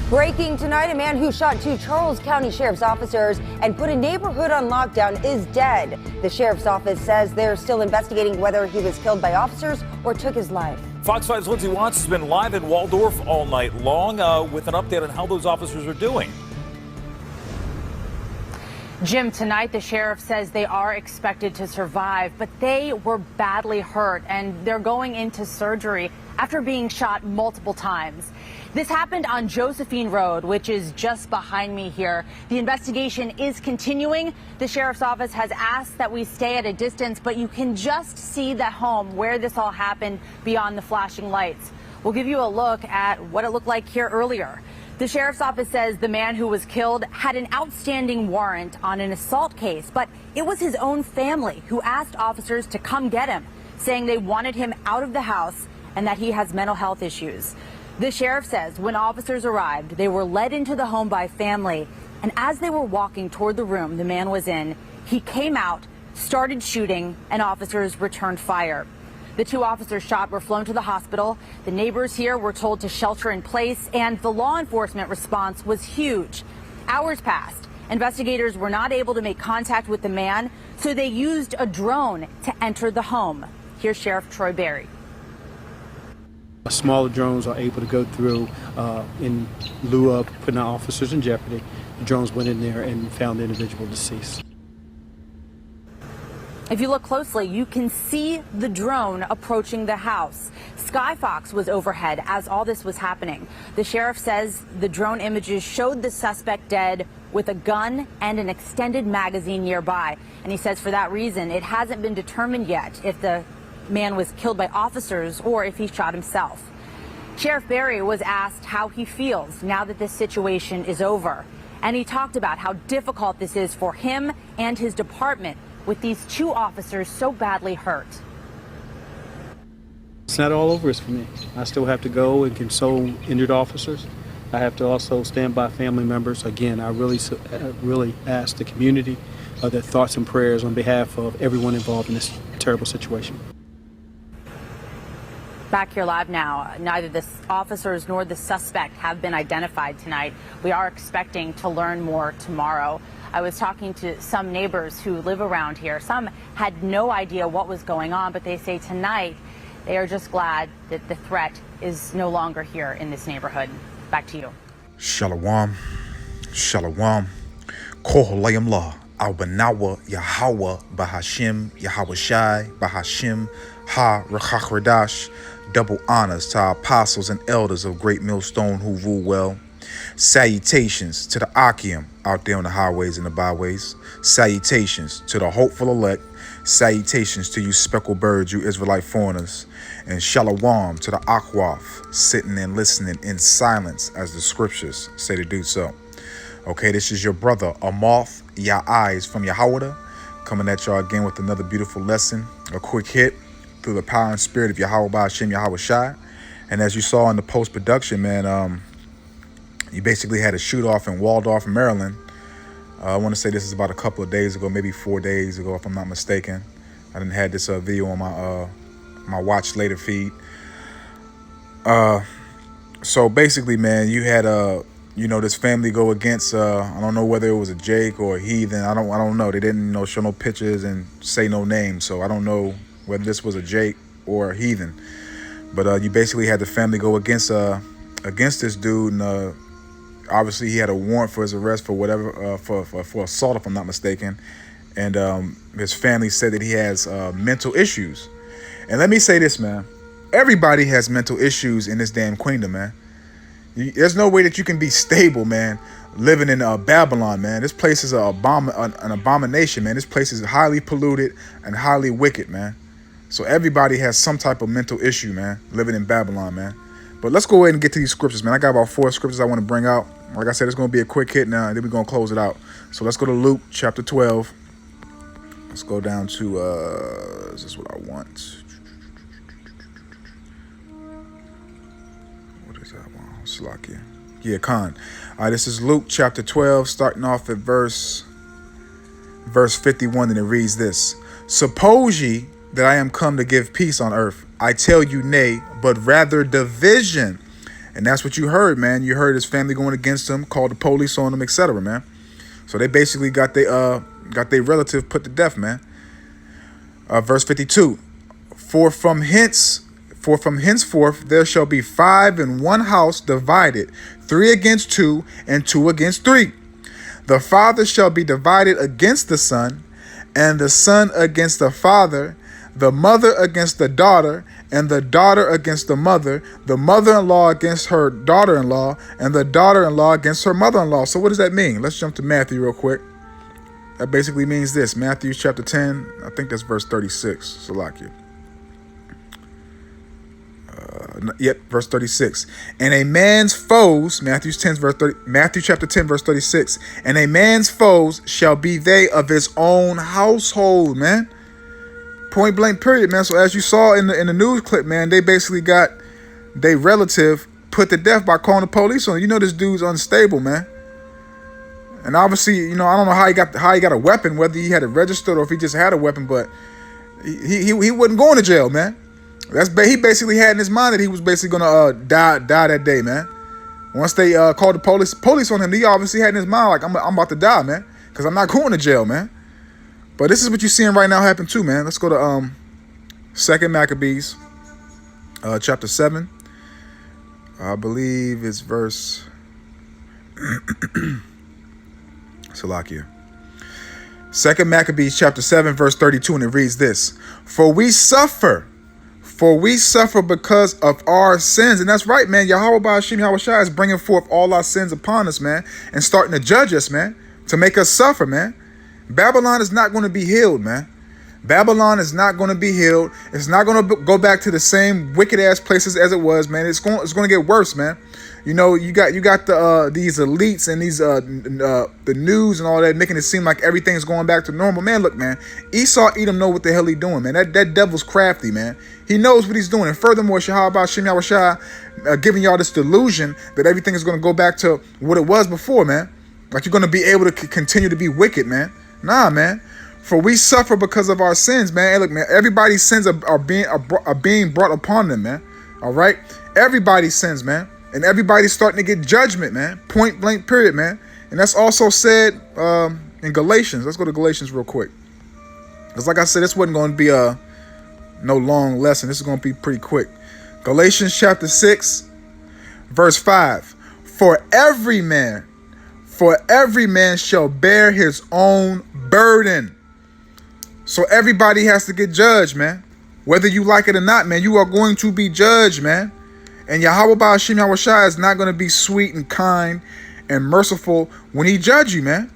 Breaking tonight, a man who shot two Charles County Sheriff's officers and put a neighborhood on lockdown is dead. The Sheriff's office says they're still investigating whether he was killed by officers or took his life. Fox 5's Lindsay Watts has been live in Waldorf all night long with an update on how those officers are doing. Jim, tonight the sheriff says they are expected to survive, but they were badly hurt and they're going into surgery after being shot multiple times. This happened on Josephine Road, which is just behind me here. The investigation is continuing. The sheriff's office has asked that we stay at a distance, but you can just see the home where this all happened beyond the flashing lights. We'll give you a look at what it looked like here earlier. The sheriff's office says the man who was killed had an outstanding warrant on an assault case, but it was his own family who asked officers to come get him, saying they wanted him out of the house and that he has mental health issues. The sheriff says when officers arrived, they were led into the home by family, and as they were walking toward the room the man was in, he came out, started shooting, and officers returned fire. The two officers shot were flown to the hospital. The neighbors here were told to shelter in place, and the law enforcement response was huge. Hours passed. Investigators were not able to make contact with the man, so they used a drone to enter the home. Here's Sheriff Troy Berry. Smaller drones are able to go through in lieu of putting our officers in jeopardy. The drones went in there and found the individual deceased. If you look closely, you can see the drone approaching the house. Skyfox was overhead as all this was happening. The sheriff says the drone images showed the suspect dead with a gun and an extended magazine nearby. And he says for that reason, it hasn't been determined yet if the man was killed by officers or if he shot himself. Sheriff Berry was asked how he feels now that this situation is over. And he talked about how difficult this is for him and his department with these two officers so badly hurt. It's not all over for me. I still have to go and console injured officers. I have to also stand by family members. Again, I really ask the community their thoughts and prayers on behalf of everyone involved in this terrible situation. Back here live now, neither the officers nor the suspect have been identified tonight. We are expecting to learn more tomorrow. I was talking to some neighbors who live around here. Some had no idea what was going on, but they say tonight they are just glad that the threat is no longer here in this neighborhood. Back to you. Shalom. Shalom. Koholayim La. Albanawa Yahweh Bahashim Yahweh Shai Bahashim Ha Rachachredash. Double honors to our apostles and elders of Great Millstone who rule well. Salutations to the Akim out there on the highways and the byways. Salutations to the hopeful elect. Salutations to you speckled birds, you Israelite foreigners. And shalom to the Akwaf, sitting and listening in silence as the scriptures say to do so. Okay, this is your brother, Amoth Ya'ez from Yahweh, coming at y'all again with another beautiful lesson, a quick hit through the power and spirit of Yahweh Ba'Hashem Yahweh Shai. And as you saw in the post-production, man, you basically had a shoot-off in Waldorf, Maryland. I want to say this is about a couple of days ago, maybe 4 days ago, if I'm not mistaken. I didn't have this video on my watch later feed. So basically, man, you had this family go against I don't know whether it was a Jake or a heathen. I don't know. They didn't show no pictures and say no names, so I don't know whether this was a Jake or a heathen. But you basically had the family go against this dude, and obviously he had a warrant for his arrest for whatever for assault, if I'm not mistaken. And his family said that he has mental issues. And let me say this, man. Everybody has mental issues in this damn queendom, man. There's no way that you can be stable, man, living in Babylon, man. This place is an abomination, man. This place is highly polluted and highly wicked, man. So everybody has some type of mental issue, man, living in Babylon, man. But let's go ahead and get to these scriptures, man. I got about 4 scriptures I want to bring out. Like I said, it's going to be a quick hit now, and then we're going to close it out. So let's go to Luke chapter 12. Let's go down to, is this what I want? What is that one? Slakia. Yeah, Khan. All right, this is Luke chapter 12, starting off at verse 51, and it reads this. Suppose ye that I am come to give peace on earth. I tell you nay, but rather division. And that's what you heard, man. You heard his family going against him, called the police on him, etc., man. So they basically got their relative put to death, man. Verse 52. For from henceforth there shall be 5 in one house divided, 3 against 2, and 2 against 3. The father shall be divided against the son, and the son against the father, the mother against the daughter, and the daughter against the mother-in-law against her daughter-in-law, and the daughter-in-law against her mother-in-law. So what does that mean? Let's jump to Matthew real quick. That basically means this. Matthew chapter 10, I think that's verse 36. Salakia. Verse 36. And a man's foes, Matthew chapter 10, verse 36. And a man's foes shall be they of his own household, man. Point blank, period, man. So as you saw in the news clip, man, they basically got their relative put to death by calling the police on. You know this dude's unstable, man. And obviously, you know, I don't know how he got a weapon, whether he had it registered or if he just had a weapon, but he wasn't going to jail, man. He basically had in his mind that he was basically gonna die that day, man. Once they called the police on him, he obviously had in his mind like I'm about to die, man, because I'm not going to jail, man. But this is what you're seeing right now happen too, man. Let's go to 2 Maccabees, chapter 7. I believe it's verse Salakia. 2 Maccabees chapter 7, verse 32, and it reads this: For we suffer because of our sins. And that's right, man. Yahweh Ba'ashim Yahushua is bringing forth all our sins upon us, man, and starting to judge us, man, to make us suffer, man. Babylon is not going to be healed, man. Babylon is not going to be healed. It's not going to go back to the same wicked ass places as it was, man. It's going to get worse, man. You know, you got these elites and these the news and all that making it seem like everything's going back to normal. Man, look, man, Esau Edom know what the hell he doing, man. That devil's crafty, man. He knows what he's doing. And furthermore, Shahab Hashem Yahushua giving y'all this delusion that everything is going to go back to what it was before, man. Like you're going to be able to continue to be wicked, man. Nah, man. For we suffer because of our sins, man. Hey, look, man, everybody's sins are being brought upon them, man. All right? Everybody's sins, man. And everybody's starting to get judgment, man. Point blank, period, man. And that's also said in Galatians. Let's go to Galatians real quick. Because like I said, this wasn't going to be no long lesson. This is going to be pretty quick. Galatians chapter 6, verse 5. For every man shall bear his own burden. So everybody has to get judged, man. Whether you like it or not, man, you are going to be judged, man. And Yahweh Ba'ashim Yahushua is not going to be sweet and kind and merciful when he judge you, man.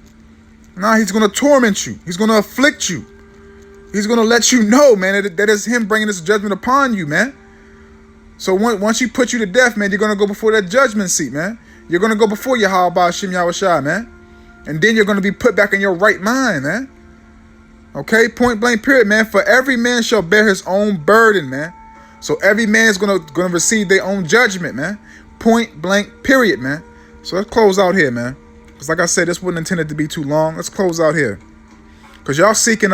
Nah, he's going to torment you. He's going to afflict you. He's going to let you know, man, that is him bringing this judgment upon you, man. So once he put you to death, man, you're going to go before that judgment seat, man. You're going to go before Yahweh Ba'ashim Yahushua, man. And then you're going to be put back in your right mind, man. Okay, point blank, period, man. For every man shall bear his own burden, man. So every man is gonna receive their own judgment, man. Point blank, period, man. So let's close out here, man. Because like I said, this wasn't intended to be too long. Let's close out here. Because y'all seeking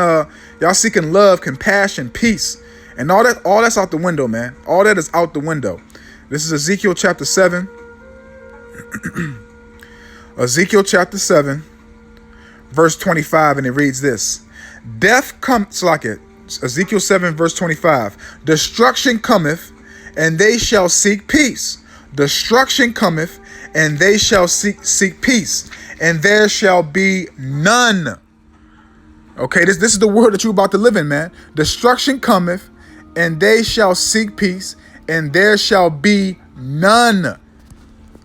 love, compassion, peace. And all that's out the window, man. All that is out the window. This is Ezekiel chapter 7. Ezekiel chapter 7, verse 25, and it reads this. Death comes, like it. Ezekiel 7, verse 25. Destruction cometh, and they shall seek peace. Destruction cometh, and they shall seek peace, and there shall be none. Okay, this is the world that you're about to live in, man. Destruction cometh, and they shall seek peace, and there shall be none.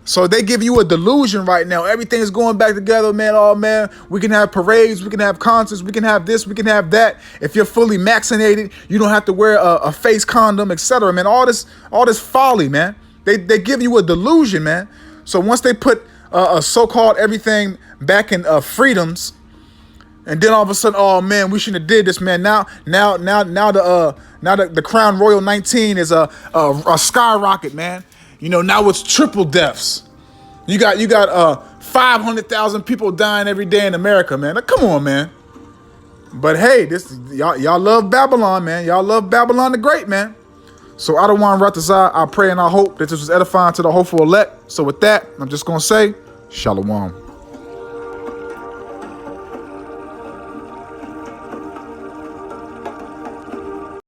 So they give you a delusion right now. Everything is going back together, man. Oh, man, we can have parades, we can have concerts, we can have this, we can have that. If you're fully vaccinated, you don't have to wear a face condom, etc. Man, all this folly, man. They give you a delusion, man. So once they put a so-called everything back in freedoms, and then all of a sudden, oh man, we shouldn't have did this, man. Now the Crown Royal 19 is a skyrocket, man. You know, now it's triple deaths. You got 500,000 people dying every day in America, man. Now, come on, man. But hey, y'all love Babylon, man. Y'all love Babylon the Great, man. So Adawan Ratazah, I pray and I hope that this was edifying to the hopeful elect. So with that, I'm just going to say, Shalom.